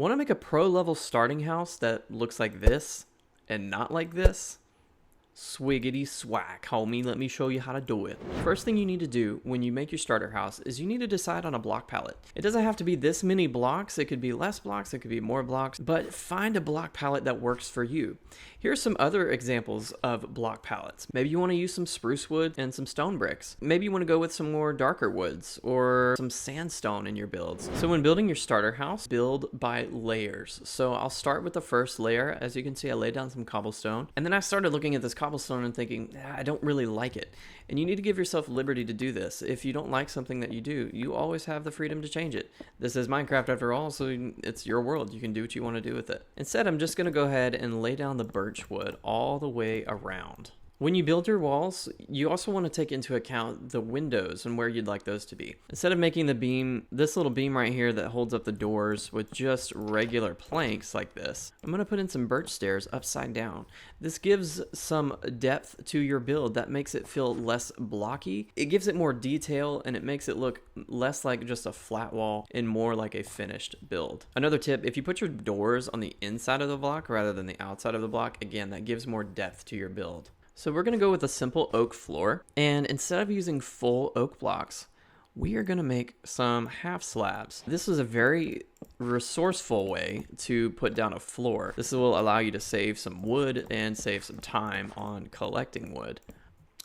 Want to make a pro level starting house that looks like this and not like this? Swiggity swag, homie, let me show you how to do it. First thing you need to do when you make your starter house is you need to decide on a block palette. It doesn't have to be this many blocks, it could be less blocks, it could be more blocks, but find a block palette that works for you. Here's some other examples of block palettes. Maybe you want to use some spruce wood and some stone bricks. Maybe you want to go with some more darker woods or some sandstone in your builds. So when building your starter house, build by layers. So I'll start with the first layer. As you can see, I laid down some cobblestone, and then I started looking at this cobblestone and thinking, I don't really like it. And you need to give yourself liberty to do this. If you don't like something that you do, you always have the freedom to change it. This is Minecraft after all, so it's your world. You can do what you want to do with it. Instead, I'm just going to go ahead and lay down the birch wood all the way around. When you build your walls, you also want to take into account the windows and where you'd like those to be. Instead of making the beam, this little beam right here that holds up the doors with just regular planks like this, I'm going to put in some birch stairs upside down. This gives some depth to your build that makes it feel less blocky. It gives it more detail and it makes it look less like just a flat wall and more like a finished build. Another tip, if you put your doors on the inside of the block rather than the outside of the block, again, that gives more depth to your build. So we're going to go with a simple oak floor, and instead of using full oak blocks, we are going to make some half slabs. This is a very resourceful way to put down a floor. This will allow you to save some wood and save some time on collecting wood.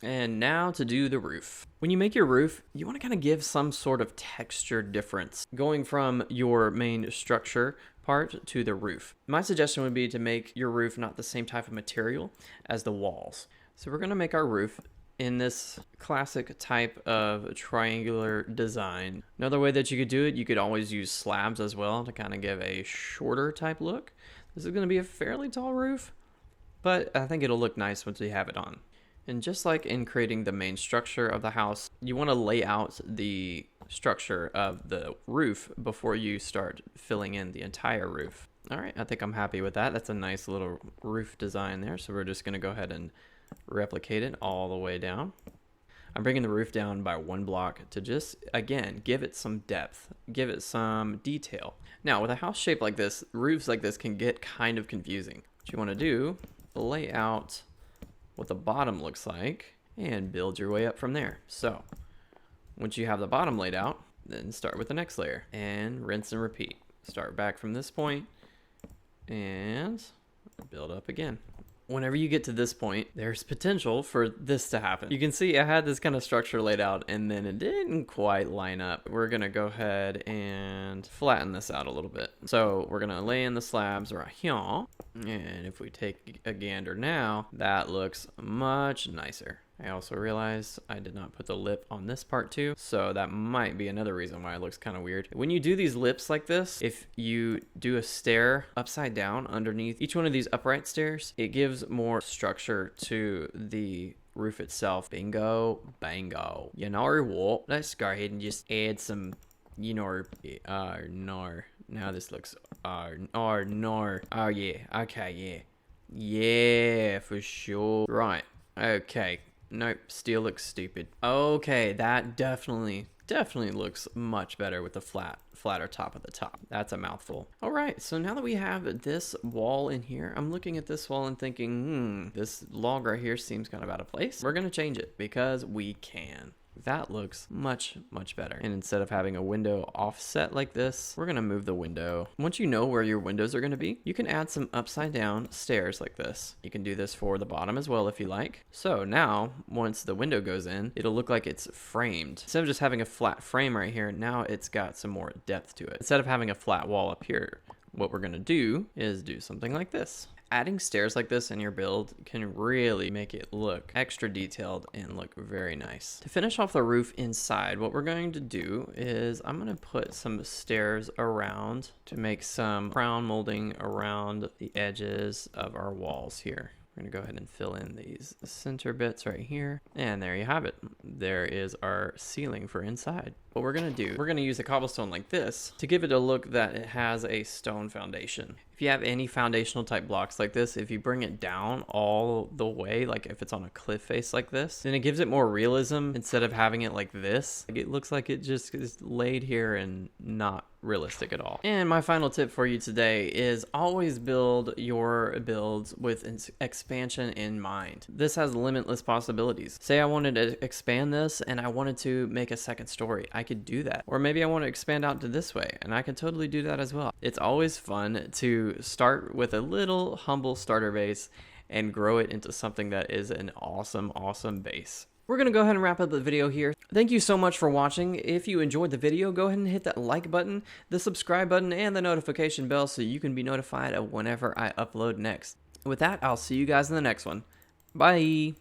And now to do the roof. When you make your roof, you want to kind of give some sort of texture difference going from your main structure part to the roof. My suggestion would be to make your roof not the same type of material as the walls. So we're going to make our roof in this classic type of triangular design. Another way that you could do it, you could always use slabs as well to kind of give a shorter type look. This is going to be a fairly tall roof, but I think it'll look nice once we have it on. And just like in creating the main structure of the house, you want to lay out the structure of the roof before you start filling in the entire roof. All right, I think I'm happy with that. That's a nice little roof design there. So we're just going to go ahead and replicate it all the way down. I'm bringing the roof down by 1 block to just, again, give it some depth, give it some detail. Now, with a house shape like this, roofs like this can get kind of confusing. What you want to do, lay out what the bottom looks like and build your way up from there. So once you have the bottom laid out, then start with the next layer and rinse and repeat. Start back from this point and build up again. Whenever you get to this point, there's potential for this to happen. You can see I had this kind of structure laid out and then it didn't quite line up. We're gonna go ahead and flatten this out a little bit. So we're gonna lay in the slabs right here. And if we take a gander now, that looks much nicer. I also realized I did not put the lip on this part too, so that might be another reason why it looks kind of weird. When you do these lips like this, if you do a stair upside down underneath each one of these upright stairs, it gives more structure to the roof itself. Bingo, bango. You know what? Let's go ahead and just add some, no. Now this looks, no. Oh yeah, okay, yeah. Yeah, for sure. Right, okay. Nope, still looks stupid. Okay, that definitely looks much better with the flatter top at the top. That's a mouthful. All right, so now that we have this wall in here, I'm looking at this wall and thinking, this log right here seems kind of out of place. We're gonna change it because we can. That looks much better. And instead of having a window offset like this, we're gonna move the window. Once you know where your windows are gonna be, you can add some upside down stairs like this. You can do this for the bottom as well if you like. So now, once the window goes in, it'll look like it's framed. Instead of just having a flat frame right here, now it's got some more depth to it. Instead of having a flat wall up here, what we're gonna do is do something like this. Adding stairs like this in your build can really make it look extra detailed and look very nice. To finish off the roof inside, what we're going to do is I'm going to put some stairs around to make some crown molding around the edges of our walls here. We're going to go ahead and fill in these center bits right here. And there you have it. There is our ceiling for inside. What we're gonna do, we're gonna use a cobblestone like this to give it a look that it has a stone foundation. If you have any foundational type blocks like this, if you bring it down all the way, like if it's on a cliff face like this, then it gives it more realism instead of having it like this. Like it looks like it just is laid here and not realistic at all. And my final tip for you today is always build your builds with expansion in mind. This has limitless possibilities. Say I wanted to expand this and I wanted to make a second story. I could do that. Or maybe I want to expand out to this way and I can totally do that as well. It's always fun to start with a little humble starter base and grow it into something that is an awesome base. We're going to go ahead and wrap up the video here. Thank you so much for watching. If you enjoyed the video, go ahead and hit that like button, the subscribe button, and the notification bell so you can be notified of whenever I upload next. With that, I'll see you guys in the next one. Bye!